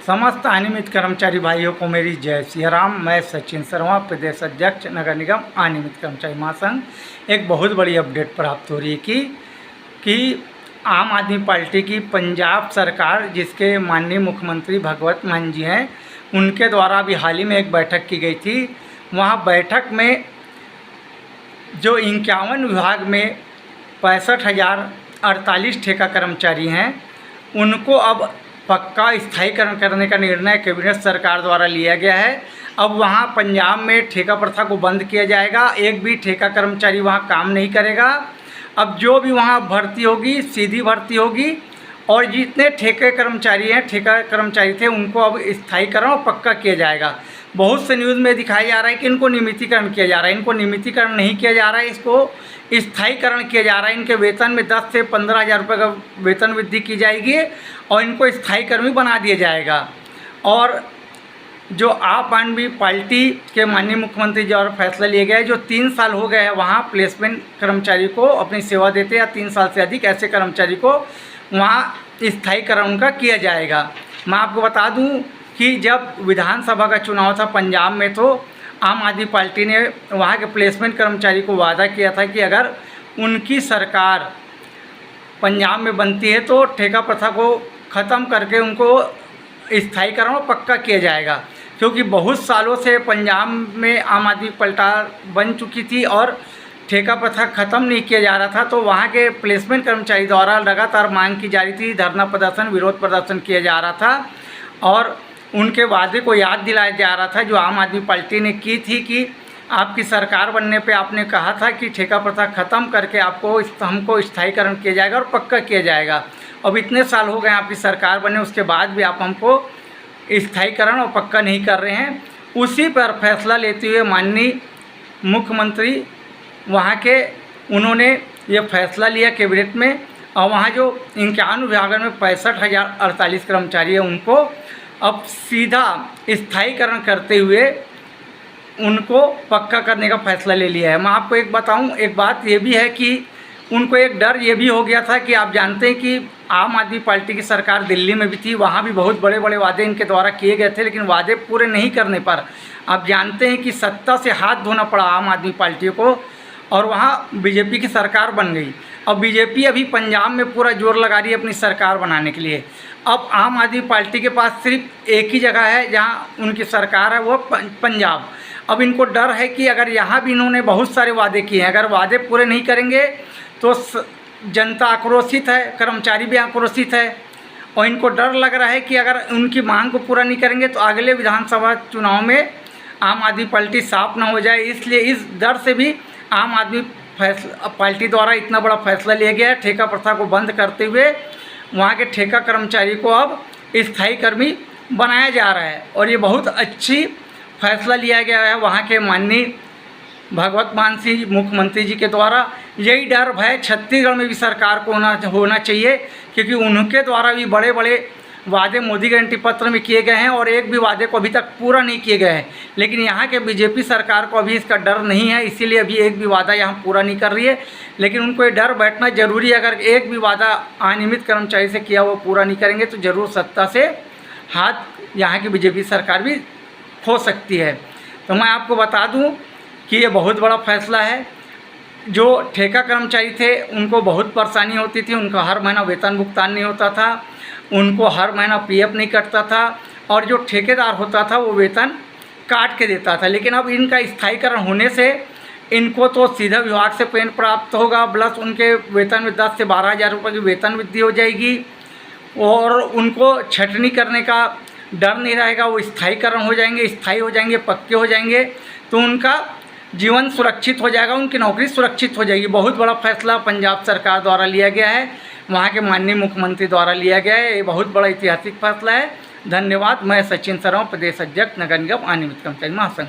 समस्त अनियमित कर्मचारी भाइयों को मेरी जय श्री राम। मैं सचिन शर्मा, प्रदेश अध्यक्ष नगर निगम अनियमित कर्मचारी महासंघ। एक बहुत बड़ी अपडेट प्राप्त हो रही है कि आम आदमी पार्टी की पंजाब सरकार, जिसके माननीय मुख्यमंत्री भगवत मान जी हैं, उनके द्वारा अभी हाल ही में एक बैठक की गई थी। वहाँ बैठक में जो 51 विभाग में 65,048 ठेका कर्मचारी हैं, उनको अब पक्का स्थायीकरण करने का निर्णय कैबिनेट सरकार द्वारा लिया गया है। अब वहाँ पंजाब में ठेका प्रथा को बंद किया जाएगा। एक भी ठेका कर्मचारी वहाँ काम नहीं करेगा। अब जो भी वहाँ भर्ती होगी सीधी भर्ती होगी, और जितने ठेका कर्मचारी थे उनको अब स्थायीकरण और पक्का किया जाएगा। बहुत से न्यूज़ में दिखाया जा रहा है कि इनको नियमितीकरण किया जा रहा है। इनको नियमितीकरण नहीं किया जा रहा है, इसको स्थायीकरण किया जा रहा है। इनके वेतन में 10 से 15,000 रुपये का वेतन वृद्धि की जाएगी और इनको स्थायी कर्मी बना दिया जाएगा। और जो आम आदमी पार्टी के माननीय मुख्यमंत्री द्वारा फैसला लिया गया है, जो 3 साल हो गए हैं वहाँ प्लेसमेंट कर्मचारी को अपनी सेवा देते, या 3 साल से अधिक ऐसे कर्मचारी को वहाँ स्थायीकरण उनका किया जाएगा। मैं आपको बता दूं कि जब विधानसभा का चुनाव था पंजाब में, तो आम आदमी पार्टी ने वहाँ के प्लेसमेंट कर्मचारी को वादा किया था कि अगर उनकी सरकार पंजाब में बनती है तो ठेका प्रथा को ख़त्म करके उनको स्थायीकरण पक्का किया जाएगा। क्योंकि बहुत सालों से पंजाब में आम आदमी पार्टी बन चुकी थी और ठेका प्रथा ख़त्म नहीं किया जा रहा था, तो वहाँ के प्लेसमेंट कर्मचारी द्वारा लगातार मांग की जा रही थी, धरना प्रदर्शन, विरोध प्रदर्शन किया जा रहा था और उनके वादे को याद दिलाया जा रहा था जो आम आदमी पार्टी ने की थी कि आपकी सरकार बनने पे आपने कहा था कि ठेका प्रथा ख़त्म करके हमको स्थायीकरण किया जाएगा और पक्का किया जाएगा। अब इतने साल हो गए आपकी सरकार बने, उसके बाद भी आप हमको स्थायीकरण और पक्का नहीं कर रहे हैं। उसी पर फैसला लेते हुए माननीय मुख्यमंत्री वहाँ के उन्होंने ये फैसला लिया कैबिनेट में, और वहाँ जो 51 विभागों में 65,048 कर्मचारी है उनको अब सीधा स्थायीकरण करते हुए उनको पक्का करने का फैसला ले लिया है। मैं आपको एक बताऊं, एक बात ये भी है कि उनको एक डर ये भी हो गया था कि आप जानते हैं कि आम आदमी पार्टी की सरकार दिल्ली में भी थी, वहाँ भी बहुत बड़े बड़े वादे इनके द्वारा किए गए थे, लेकिन वादे पूरे नहीं करने पर आप जानते हैं कि सत्ता से हाथ धोना पड़ा आम आदमी पार्टी को, और वहाँ बीजेपी की सरकार बन गई। अब बीजेपी अभी पंजाब में पूरा जोर लगा रही है अपनी सरकार बनाने के लिए। अब आम आदमी पार्टी के पास सिर्फ एक ही जगह है जहाँ उनकी सरकार है, वो पंजाब। अब इनको डर है कि अगर यहाँ भी इन्होंने बहुत सारे वादे किए हैं, अगर वादे पूरे नहीं करेंगे तो जनता आक्रोशित है, कर्मचारी भी आक्रोशित है, और इनको डर लग रहा है कि अगर उनकी मांग को पूरा नहीं करेंगे तो अगले विधानसभा चुनाव में आम आदमी पार्टी साफ ना हो जाए। इसलिए इस डर से भी आम आदमी पार्टी द्वारा इतना बड़ा फैसला लिया गया है। ठेका प्रथा को बंद करते हुए वहाँ के ठेका कर्मचारी को अब स्थायी कर्मी बनाया जा रहा है, और ये बहुत अच्छी फैसला लिया गया है वहाँ के माननीय भगवत मान सिंह मुख्यमंत्री जी के द्वारा। यही डर भय छत्तीसगढ़ में भी सरकार को होना चाहिए, क्योंकि उनके द्वारा भी बड़े बड़े वादे मोदी गारंटी पत्र में किए गए हैं और एक भी वादे को अभी तक पूरा नहीं किए गए हैं। लेकिन यहाँ के बीजेपी सरकार को अभी इसका डर नहीं है, इसीलिए अभी एक भी वादा यहाँ पूरा नहीं कर रही है। लेकिन उनको ये डर बैठना जरूरी है, अगर एक भी वादा अनियमित कर्मचारी से किया वो पूरा नहीं करेंगे तो ज़रूर सत्ता से हाथ यहाँ की बीजेपी सरकार भी खो सकती है। तो मैं आपको बता दूँ कि ये बहुत बड़ा फैसला है। जो ठेका कर्मचारी थे उनको बहुत परेशानी होती थी, उनका हर महीना वेतन भुगतान नहीं होता था, उनको हर महीना पीएफ नहीं कटता था, और जो ठेकेदार होता था वो वेतन काट के देता था। लेकिन अब इनका स्थायीकरण होने से इनको तो सीधा विभाग से पेंशन प्राप्त होगा, प्लस उनके वेतन में 10 से 12,000 रुपये की वेतन वृद्धि हो जाएगी, और उनको छटनी करने का डर नहीं रहेगा। वो स्थायीकरण हो जाएंगे, स्थायी हो जाएंगे, पक्के हो जाएंगे, तो उनका जीवन सुरक्षित हो जाएगा, उनकी नौकरी सुरक्षित हो जाएगी। बहुत बड़ा फैसला पंजाब सरकार द्वारा लिया गया है, वहाँ के माननीय मुख्यमंत्री द्वारा लिया गया है। ये बहुत बड़ा ऐतिहासिक फैसला है। धन्यवाद। मैं सचिन शर्मा, प्रदेश अध्यक्ष नगर निगम अनियमित कर्मचारी महासंघ।